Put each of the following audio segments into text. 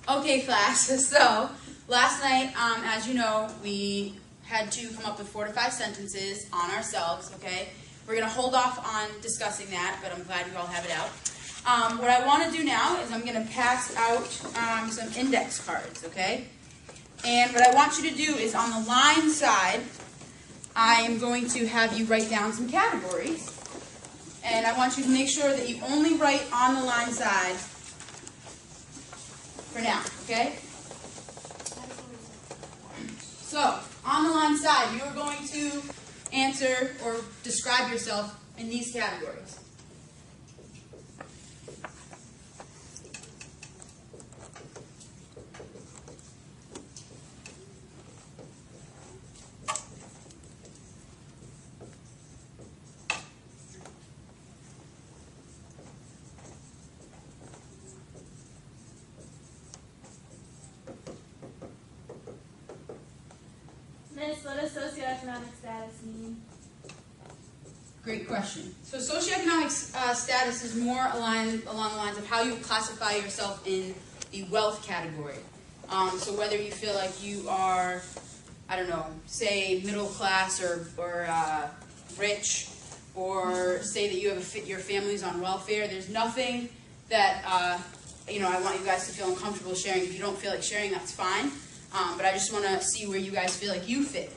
Okay, class, so last night, as you know, we had to come up with 4 to 5 sentences on ourselves, okay? We're going to hold off on discussing that, but I'm glad you all have it out. What I want to do now is I'm going to pass out some index cards, okay? And what I want you to do is on the line side, I am going to have you write down some categories. And I want you to make sure that you only write on the line side for now, okay? So, on the line side, you are going to answer or describe yourself in these categories. Miss, what does socioeconomic status mean? Great question. So socioeconomic status is more along the lines of how you classify yourself in the wealth category. So whether you feel like you are, I don't know, say middle class or rich, or say that you have your family's on welfare, there's nothing that I want you guys to feel uncomfortable sharing. If you don't feel like sharing, that's fine. But I just want to see where you guys feel like you fit.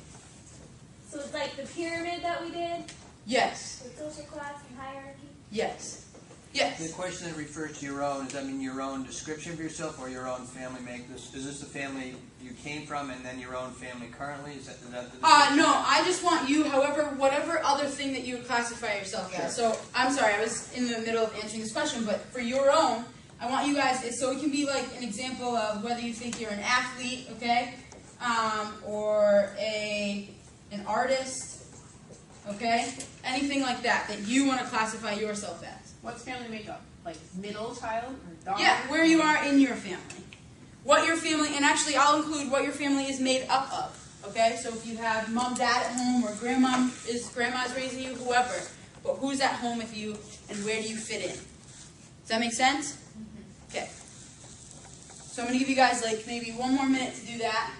So it's like the pyramid that we did? Yes. The social class and hierarchy? Yes. Yes. The question that refers to your own, does that mean your own description of yourself or your own family make this? Is this the family you came from and then your own family currently? Is that the description? No, I just want you, whatever other thing that you would classify yourself as. So, I'm sorry, I was in the middle of answering this question, but for your own, I want you guys, so it can be like an example of whether you think you're an athlete, okay, or an artist, okay, anything like that you want to classify yourself as. What's family makeup? Like middle child or daughter? Yeah, where you are in your family. What your family, and actually I'll include what your family is made up of, okay, so if you have mom, dad at home, or grandma's raising you, whoever, but who's at home with you, and where do you fit in? Does that make sense? Okay. So I'm going to give you guys like maybe 1 more minute to do that.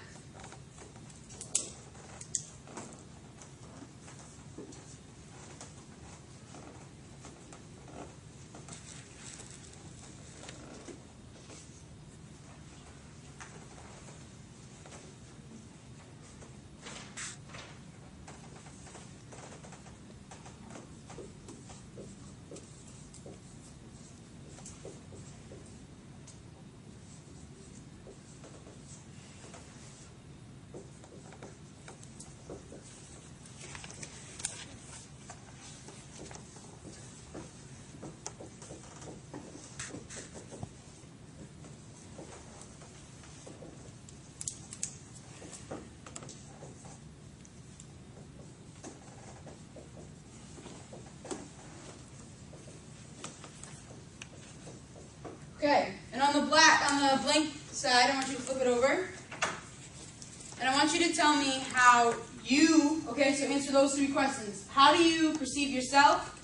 Okay, and on the blank side, I want you to flip it over. And I want you to tell me how you, okay, so answer those 3 questions. How do you perceive yourself?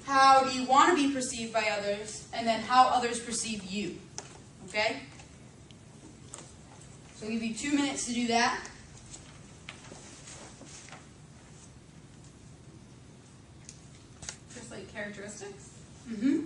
How do you want to be perceived by others? And then how others perceive you, okay? So I'll give you 2 minutes to do that. Just like characteristics? Mm-hmm.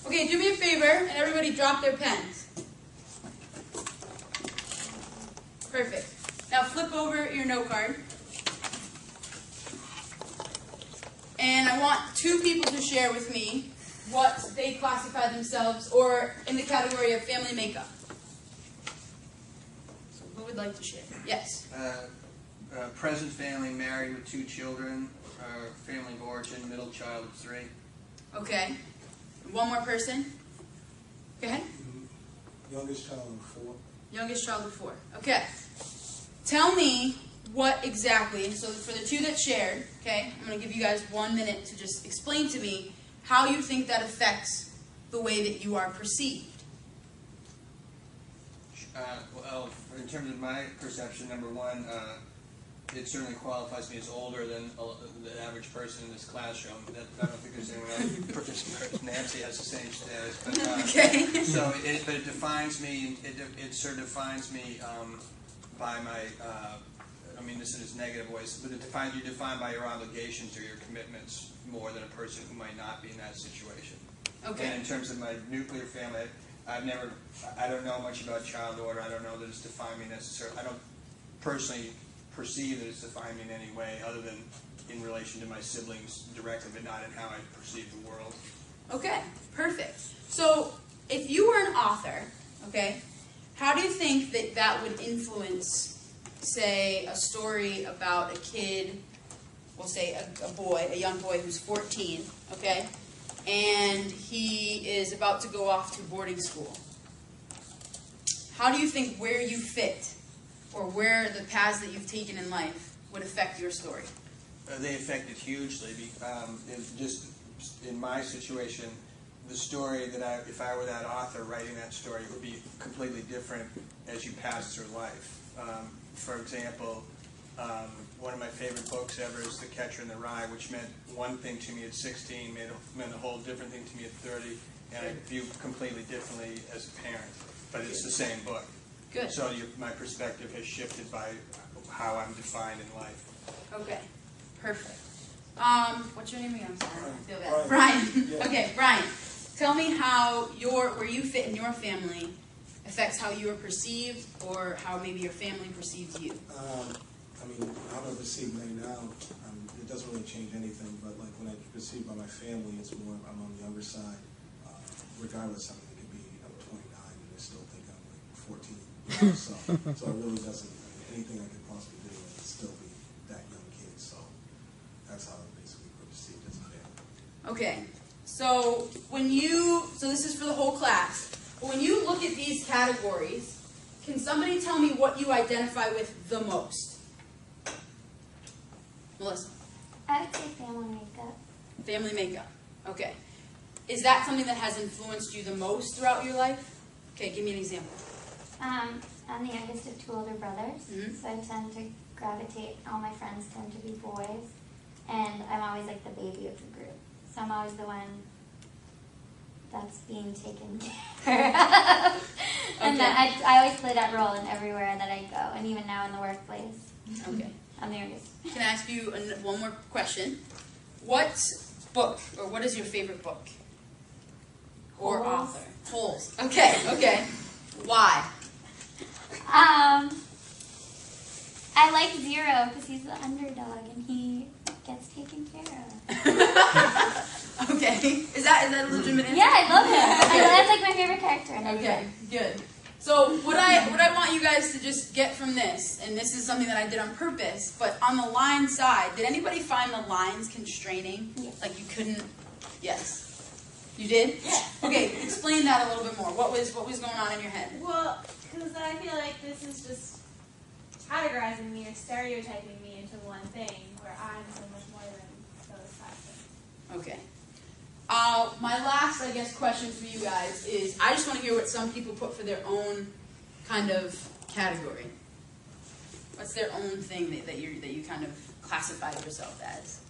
Okay, do me a favor, and everybody drop their pens. Perfect. Now flip over your note card. And I want 2 people to share with me what they classify themselves, or in the category of family makeup. So who would like to share? Yes. Present family, married with 2 children, family of origin, middle child of 3. Okay. One more person. Go ahead. Youngest child of 4. Youngest child of 4. Okay. Tell me what exactly, so for the 2 that shared, okay, I'm going to give you guys 1 minute to just explain to me how you think that affects the way that you are perceived. Well, in terms of my perception, number 1, it certainly qualifies me as older than the average person in this classroom. I don't think there's anyone else. Nancy has the same status. But, Okay. So, but it defines me. It sort of defines me by my. I mean, this is negative ways, but you're defined by your obligations or your commitments more than a person who might not be in that situation. Okay. And in terms of my nuclear family, I don't know much about child order. I don't know that it's defined me necessarily. I don't personally perceive that it's defined me in any way other than in relation to my siblings directly, but not in how I perceive the world. Okay, perfect. So, if you were an author, okay, how do you think that that would influence, say, a story about a kid, we'll say a young boy who's 14, okay, and he is about to go off to boarding school? How do you think where you fit, or where the paths that you've taken in life would affect your story? They affect it hugely. Just in my situation, the story that if I were that author writing that story, it would be completely different as you pass through life. For example, one of my favorite books ever is The Catcher in the Rye, which meant one thing to me at 16, meant a whole different thing to me at 30, and I view completely differently as a parent. But it's the same book. Good. So my perspective has shifted by how I'm defined in life. Okay, perfect. What's your name again? I'm sorry, I feel bad. Brian. Brian. Yeah. Okay, Brian. Tell me how where you fit in your family affects how you are perceived, or how maybe your family perceives you. I mean, how I'm perceived right now, it doesn't really change anything, but like when I perceive by my family, it's more, I'm on the younger side. Regardless, I mean, it could be, I'm 29 and they still think I'm like 14. You know, so it really doesn't, anything I could possibly do, I'd still be that young kid. So that's how I'm basically perceived as a family. Okay, so this is for the whole class. When you look at these categories, can somebody tell me what you identify with the most? Melissa. I would say family makeup. Family makeup. Okay. Is that something that has influenced you the most throughout your life? Okay, give me an example. I'm the youngest of 2 older brothers, Mhm. so I tend to gravitate, all my friends tend to be boys, and I'm always like the baby of the group. So I'm always the one that's being taken care of. And Okay. I always play that role in everywhere that I go, and even now in the workplace. Okay. I'm the youngest. Can I ask you one more question? What book, or what is your favorite book? Or Holes. author? Holes. Okay. Why? I like Zero because he's the underdog and he gets taken care of. Okay. Is that a legitimate answer? Yeah, I love him. Okay. That's like my favorite character. In Okay, good. So what I want you guys to just get from this, and this is something that I did on purpose, but on the line side, did anybody find the lines constraining? Yes. Like you couldn't? Yes. You did? Yeah. Okay, explain that a little bit more. What was going on in your head? Well, because I feel like this is just categorizing me or stereotyping me into one thing, where I'm so much more than those five things. Okay. My last, I guess, question for you guys is, I just want to hear what some people put for their own kind of category. What's their own thing that you kind of classify yourself as?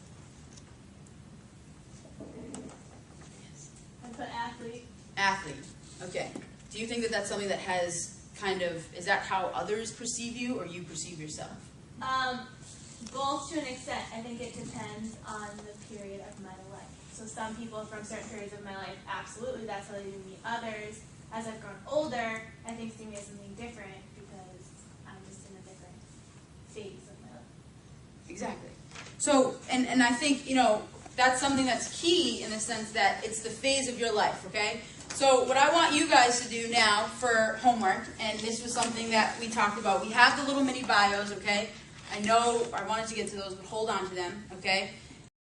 Yes. I put athlete. Athlete. Okay. Do you think that that's something that has kind of, is that how others perceive you, or you perceive yourself? Both to an extent. I think it depends on the period of my life. So some people from certain periods of my life, absolutely, that's how they view me. Others, as I've grown older, I think see me as something different because I'm just in a different phase of my life. Exactly. So, and I think, that's something that's key in the sense that it's the phase of your life, okay? So what I want you guys to do now for homework, and this was something that we talked about, we have the little mini bios, okay? I know I wanted to get to those, but hold on to them, okay?